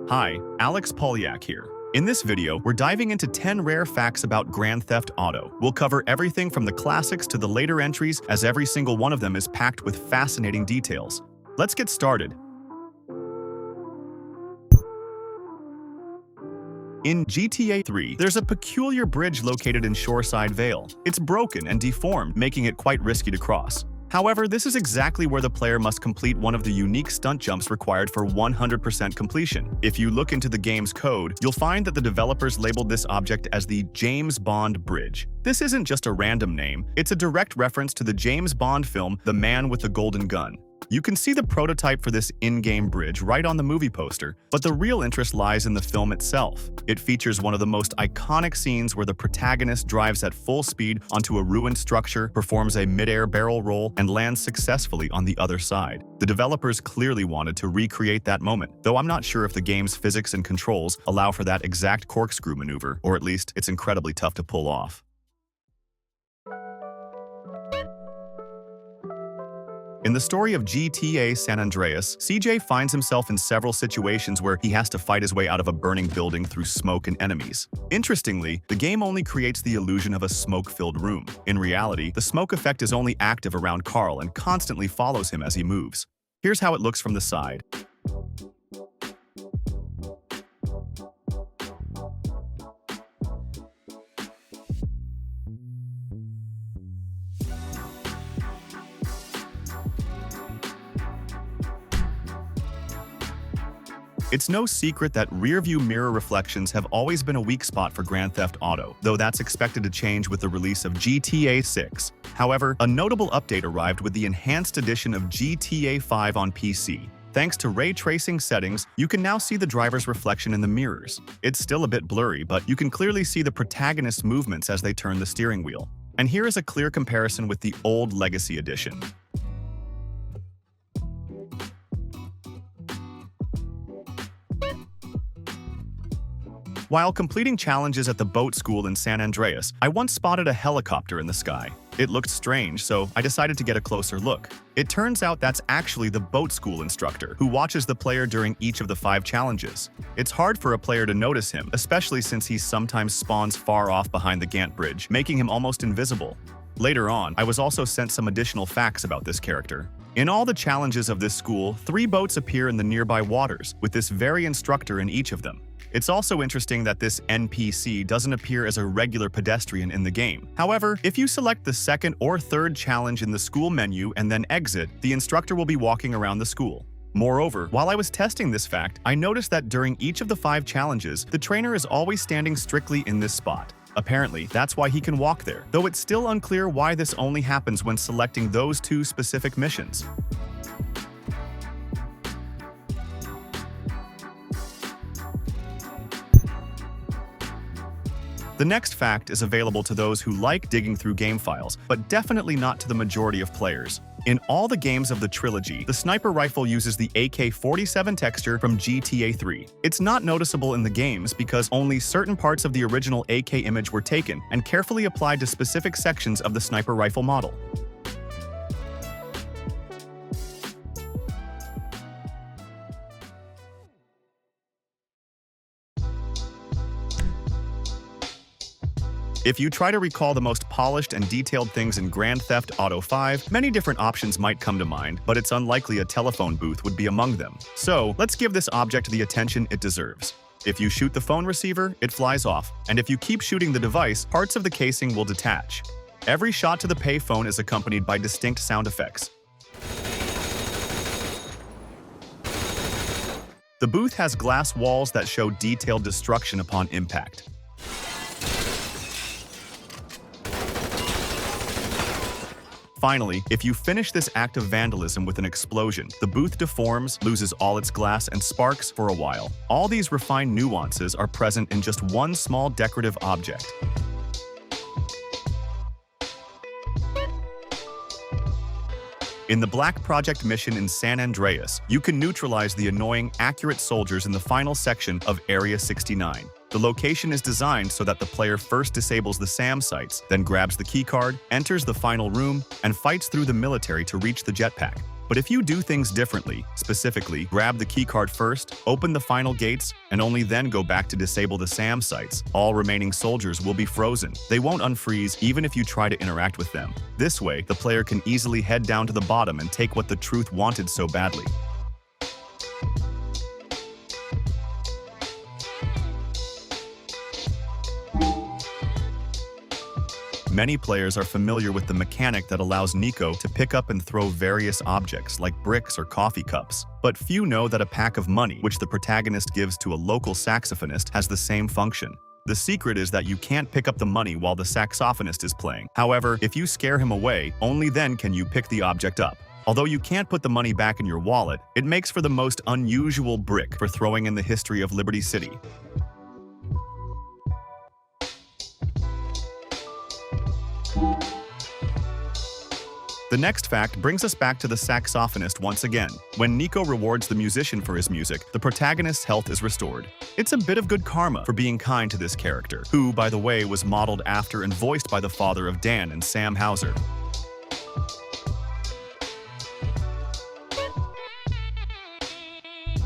Hi, Alex Polyak here. In this video, we're diving into 10 rare facts about Grand Theft Auto. We'll cover everything from the classics to the later entries, as every single one of them is packed with fascinating details. Let's get started. In GTA 3, there's a peculiar bridge located in Shoreside Vale. It's broken and deformed, making it quite risky to cross. However, this is exactly where the player must complete one of the unique stunt jumps required for 100% completion. If you look into the game's code, you'll find that the developers labeled this object as the James Bond Bridge. This isn't just a random name, it's a direct reference to the James Bond film The Man with the Golden Gun. You can see the prototype for this in-game bridge right on the movie poster, but the real interest lies in the film itself. It features one of the most iconic scenes where the protagonist drives at full speed onto a ruined structure, performs a mid-air barrel roll, and lands successfully on the other side. The developers clearly wanted to recreate that moment, though I'm not sure if the game's physics and controls allow for that exact corkscrew maneuver, or at least it's incredibly tough to pull off. In the story of GTA San Andreas, CJ finds himself in several situations where he has to fight his way out of a burning building through smoke and enemies. Interestingly, the game only creates the illusion of a smoke-filled room. In reality, the smoke effect is only active around Carl and constantly follows him as he moves. Here's how it looks from the side. It's no secret that rear-view mirror reflections have always been a weak spot for Grand Theft Auto, though that's expected to change with the release of GTA 6. However, a notable update arrived with the enhanced edition of GTA 5 on PC. Thanks to ray tracing settings, you can now see the driver's reflection in the mirrors. It's still a bit blurry, but you can clearly see the protagonist's movements as they turn the steering wheel. And here is a clear comparison with the old Legacy edition. While completing challenges at the boat school in San Andreas, I once spotted a helicopter in the sky. It looked strange, so I decided to get a closer look. It turns out that's actually the boat school instructor, who watches the player during each of the 5 challenges. It's hard for a player to notice him, especially since he sometimes spawns far off behind the Gantt Bridge, making him almost invisible. Later on, I was also sent some additional facts about this character. In all the challenges of this school, 3 boats appear in the nearby waters, with this very instructor in each of them. It's also interesting that this NPC doesn't appear as a regular pedestrian in the game. However, if you select the second or third challenge in the school menu and then exit, the instructor will be walking around the school. Moreover, while I was testing this fact, I noticed that during each of the 5 challenges, the trainer is always standing strictly in this spot. Apparently, that's why he can walk there, though it's still unclear why this only happens when selecting those 2 specific missions. The next fact is available to those who like digging through game files, but definitely not to the majority of players. In all the games of the trilogy, the sniper rifle uses the AK-47 texture from GTA 3. It's not noticeable in the games because only certain parts of the original AK image were taken and carefully applied to specific sections of the sniper rifle model. If you try to recall the most polished and detailed things in Grand Theft Auto 5, many different options might come to mind, but it's unlikely a telephone booth would be among them. So, let's give this object the attention it deserves. If you shoot the phone receiver, it flies off, and if you keep shooting the device, parts of the casing will detach. Every shot to the payphone is accompanied by distinct sound effects. The booth has glass walls that show detailed destruction upon impact. Finally, if you finish this act of vandalism with an explosion, the booth deforms, loses all its glass, and sparks for a while. All these refined nuances are present in just one small decorative object. In the Black Project mission in San Andreas, you can neutralize the annoying, accurate soldiers in the final section of Area 69. The location is designed so that the player first disables the SAM sites, then grabs the keycard, enters the final room, and fights through the military to reach the jetpack. But if you do things differently, specifically grab the keycard first, open the final gates, and only then go back to disable the SAM sites, all remaining soldiers will be frozen. They won't unfreeze even if you try to interact with them. This way, the player can easily head down to the bottom and take what the truth wanted so badly. Many players are familiar with the mechanic that allows Nico to pick up and throw various objects like bricks or coffee cups. But few know that a pack of money, which the protagonist gives to a local saxophonist, has the same function. The secret is that you can't pick up the money while the saxophonist is playing. However, if you scare him away, only then can you pick the object up. Although you can't put the money back in your wallet, it makes for the most unusual brick for throwing in the history of Liberty City. The next fact brings us back to the saxophonist once again. When Nico rewards the musician for his music, the protagonist's health is restored. It's a bit of good karma for being kind to this character, who, by the way, was modeled after and voiced by the father of Dan and Sam Hauser.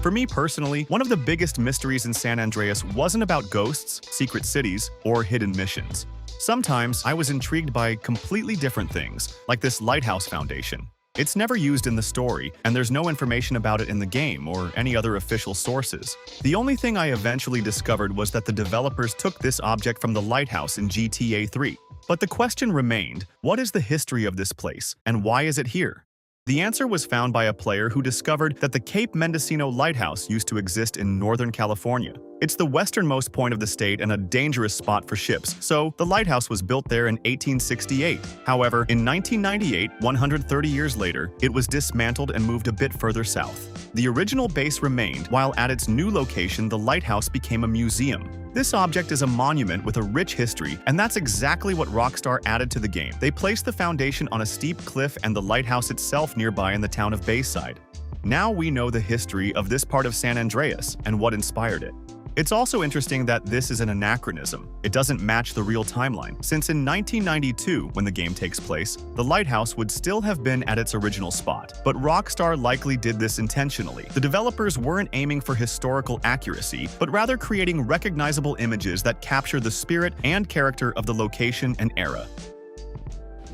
For me personally, one of the biggest mysteries in San Andreas wasn't about ghosts, secret cities, or hidden missions. Sometimes I was intrigued by completely different things, like this lighthouse foundation. It's never used in the story, and there's no information about it in the game or any other official sources. The only thing I eventually discovered was that the developers took this object from the lighthouse in GTA 3. But the question remained, what is the history of this place, and why is it here? The answer was found by a player who discovered that the Cape Mendocino Lighthouse used to exist in Northern California. It's the westernmost point of the state and a dangerous spot for ships, so the lighthouse was built there in 1868. However, in 1998, 130 years later, it was dismantled and moved a bit further south. The original base remained, while at its new location, the lighthouse became a museum. This object is a monument with a rich history, and that's exactly what Rockstar added to the game. They placed the foundation on a steep cliff and the lighthouse itself nearby in the town of Bayside. Now we know the history of this part of San Andreas and what inspired it. It's also interesting that this is an anachronism. It doesn't match the real timeline, since in 1992, when the game takes place, the lighthouse would still have been at its original spot. But Rockstar likely did this intentionally. The developers weren't aiming for historical accuracy, but rather creating recognizable images that capture the spirit and character of the location and era.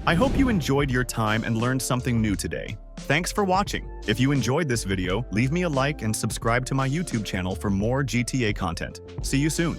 I hope you enjoyed your time and learned something new today. Thanks for watching. If you enjoyed this video, leave me a like and subscribe to my YouTube channel for more GTA content. See you soon.